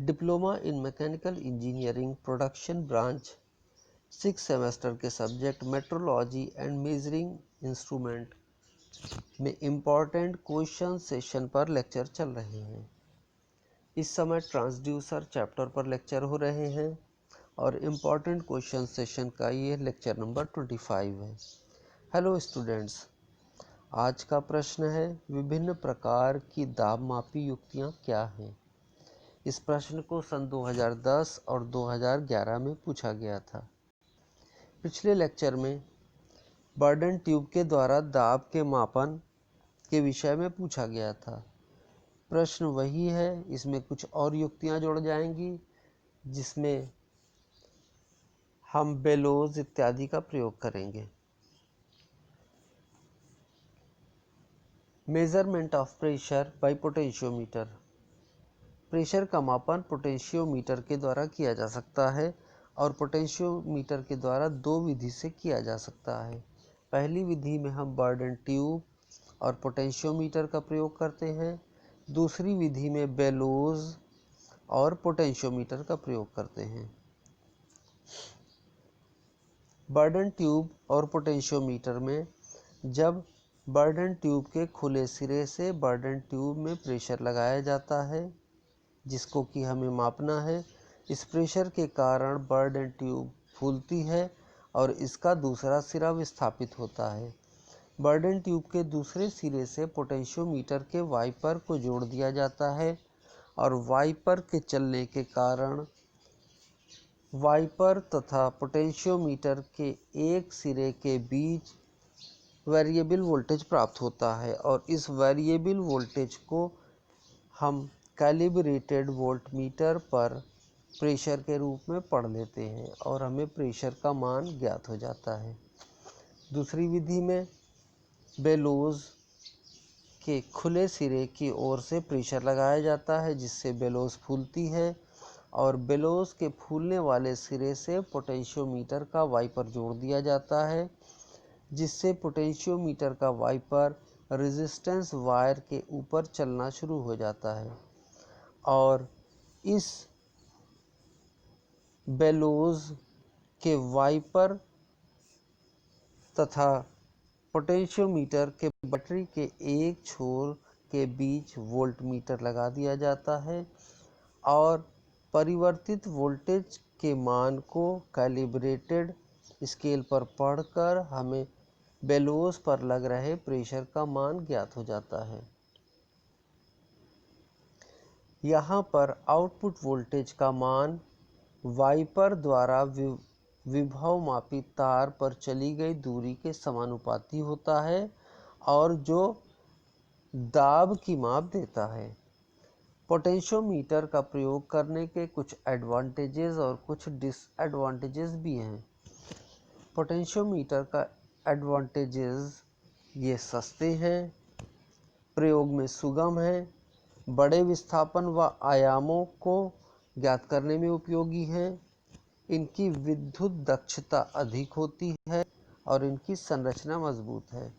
Diploma in mechanical engineering production branch 6 semester के subject metrology and measuring instrument में important question session पर lecture चल रहे हैं। इस समय ट्रांसड्यूसर चैप्टर पर लेक्चर हो रहे हैं और इम्पॉर्टेंट क्वेश्चन सेशन का ये लेक्चर नंबर 25 है। हेलो स्टूडेंट्स, आज का प्रश्न है विभिन्न प्रकार की दाब मापी युक्तियाँ क्या हैं। इस प्रश्न को सन 2010 और 2011 में पूछा गया था। पिछले लेक्चर में बर्डन ट्यूब के द्वारा दाब के मापन के विषय में पूछा गया था। प्रश्न वही है, इसमें कुछ और युक्तियां जोड़ जाएंगी जिसमें हम बेलोज इत्यादि का प्रयोग करेंगे। Measurement of pressure by potentiometer. Pressure का मापन पोटेंशियोमीटर के द्वारा किया जा सकता है और पोटेंशियोमीटर के द्वारा दो विधि से किया जा सकता है। पहली विधि में हम बर्डन ट्यूब और पोटेंशियोमीटर का प्रयोग करते हैं। दूसरी विधि में बेलोज और पोटेंशियोमीटर का प्रयोग करते हैं। बर्डन ट्यूब और पोटेंशियोमीटर में जब बर्डन ट्यूब के खुले सिरे से बर्डन ट्यूब में प्रेशर लगाया जाता है जिसको कि हमें मापना है, इस प्रेशर के कारण बर्डन ट्यूब फूलती है और इसका दूसरा सिरा विस्थापित होता है। बर्डन ट्यूब के दूसरे सिरे से पोटेंशियोमीटर के वाइपर को जोड़ दिया जाता है और वाइपर के चलने के कारण वाइपर तथा पोटेंशियोमीटर के एक सिरे के बीच वेरिएबल वोल्टेज प्राप्त होता है और इस वेरिएबल वोल्टेज को हम कैलिब्रेटेड वोल्टमीटर पर प्रेशर के रूप में पढ़ लेते हैं और हमें प्रेशर का मान ज्ञात हो जाता है। दूसरी विधि में बेलोज के खुले सिरे की ओर से प्रेशर लगाया जाता है जिससे बेलोज फूलती है और बेलोज के फूलने वाले सिरे से पोटेंशियोमीटर का वाइपर जोड़ दिया जाता है जिससे पोटेंशियोमीटर का वाइपर रेजिस्टेंस वायर के ऊपर चलना शुरू हो जाता है और इस बेलोज के वाइपर तथा पोटेंशियोमीटर के बैटरी के एक छोर के बीच वोल्टमीटर लगा दिया जाता है और परिवर्तित वोल्टेज के मान को कैलिब्रेटेड स्केल पर पढ़कर हमें बेलोज पर लग रहे प्रेशर का मान ज्ञात हो जाता है। यहाँ पर आउटपुट वोल्टेज का मान वाइपर द्वारा विभव मापी तार पर चली गई दूरी के समानुपाती होता है और जो दाब की माप देता है। पोटेंशियोमीटर का प्रयोग करने के कुछ एडवांटेजेस और कुछ डिसएडवांटेजेस भी हैं। पोटेंशियोमीटर का एडवांटेजेस ये सस्ते हैं, प्रयोग में सुगम हैं, बड़े विस्थापन व आयामों को ज्ञात करने में उपयोगी हैं, इनकी विद्युत दक्षता अधिक होती है और इनकी संरचना मजबूत है।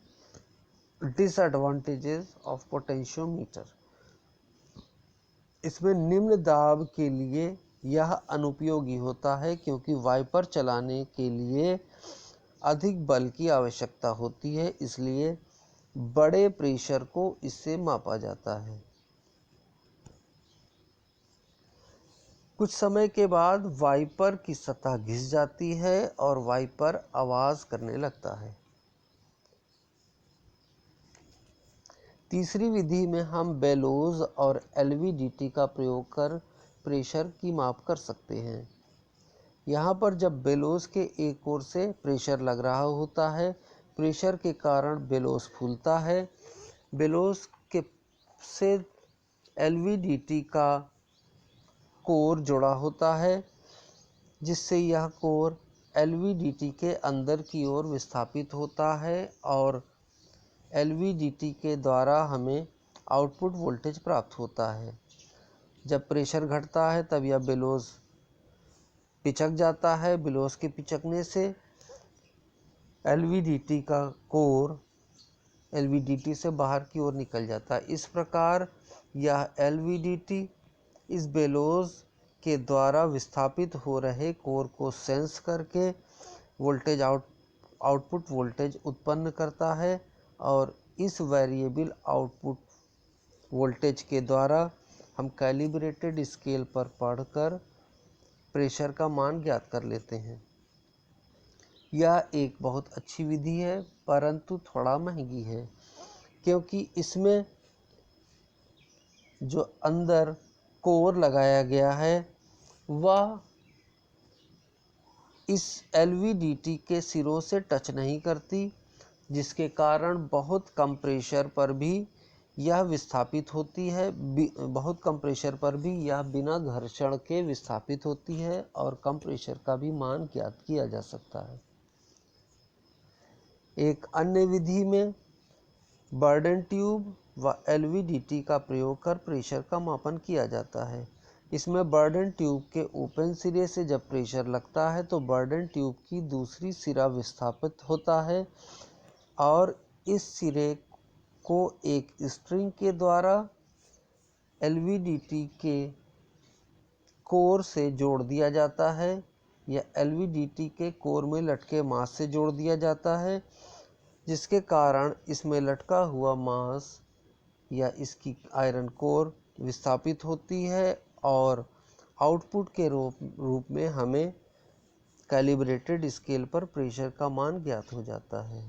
डिसएडवांटेजेस ऑफ पोटेंशियोमीटर, इसमें निम्न दाब के लिए यह अनुपयोगी होता है क्योंकि वाइपर चलाने के लिए अधिक बल की आवश्यकता होती है, इसलिए बड़े प्रेशर को इससे मापा जाता है। कुछ समय के बाद वाइपर की सतह घिस जाती है और वाइपर आवाज करने लगता है। तीसरी विधि में हम बेलोज और एलवीडीटी का प्रयोग कर प्रेशर की माप कर सकते हैं। यहाँ पर जब बेलोज के एक ओर से प्रेशर लग रहा होता है, प्रेशर के कारण बेलोज फूलता है। बेलोज के से एलवीडीटी का कोर जुड़ा होता है जिससे यह कोर एलवीडीटी के अंदर की ओर विस्थापित होता है और एलवीडीटी के द्वारा हमें आउटपुट वोल्टेज प्राप्त होता है। जब प्रेशर घटता है तब यह बेलोज पिचक जाता है। बेलोज के पिचकने से एलवीडीटी का कोर एलवीडीटी से बाहर की ओर निकल जाता है। इस प्रकार यह एलवीडीटी इस बेलोज के द्वारा विस्थापित हो रहे कोर को सेंस करके वोल्टेज आउटपुट वोल्टेज उत्पन्न करता है और इस वेरिएबल आउटपुट वोल्टेज के द्वारा हम कैलिब्रेटेड स्केल पर पढ़कर प्रेशर का मान ज्ञात कर लेते हैं। यह एक बहुत अच्छी विधि है परंतु थोड़ा महंगी है, क्योंकि इसमें जो अंदर कोर लगाया गया है वह इस LVDT के सिरों से टच नहीं करती, जिसके कारण बहुत कम प्रेशर पर भी यह विस्थापित होती है। बहुत कम प्रेशर पर भी यह बिना घर्षण के विस्थापित होती है और कम प्रेशर का भी मान ज्ञात किया जा सकता है। एक अन्य विधि में बर्डन ट्यूब व LVDT का प्रयोग कर प्रेशर का मापन किया जाता है। इसमें बर्डन ट्यूब के ओपन सिरे से जब प्रेशर लगता है तो बर्डन ट्यूब की दूसरी सिरा विस्थापित होता है और इस सिरे को एक स्ट्रिंग के द्वारा LVDT के कोर से जोड़ दिया जाता है या LVDT के कोर में लटके मास से जोड़ दिया जाता है, जिसके कारण इसमें लटका हुआ मास या इसकी आयरन कोर विस्थापित होती है और आउटपुट के रूप में हमें कैलिब्रेटेड स्केल पर प्रेशर का मान ज्ञात हो जाता है।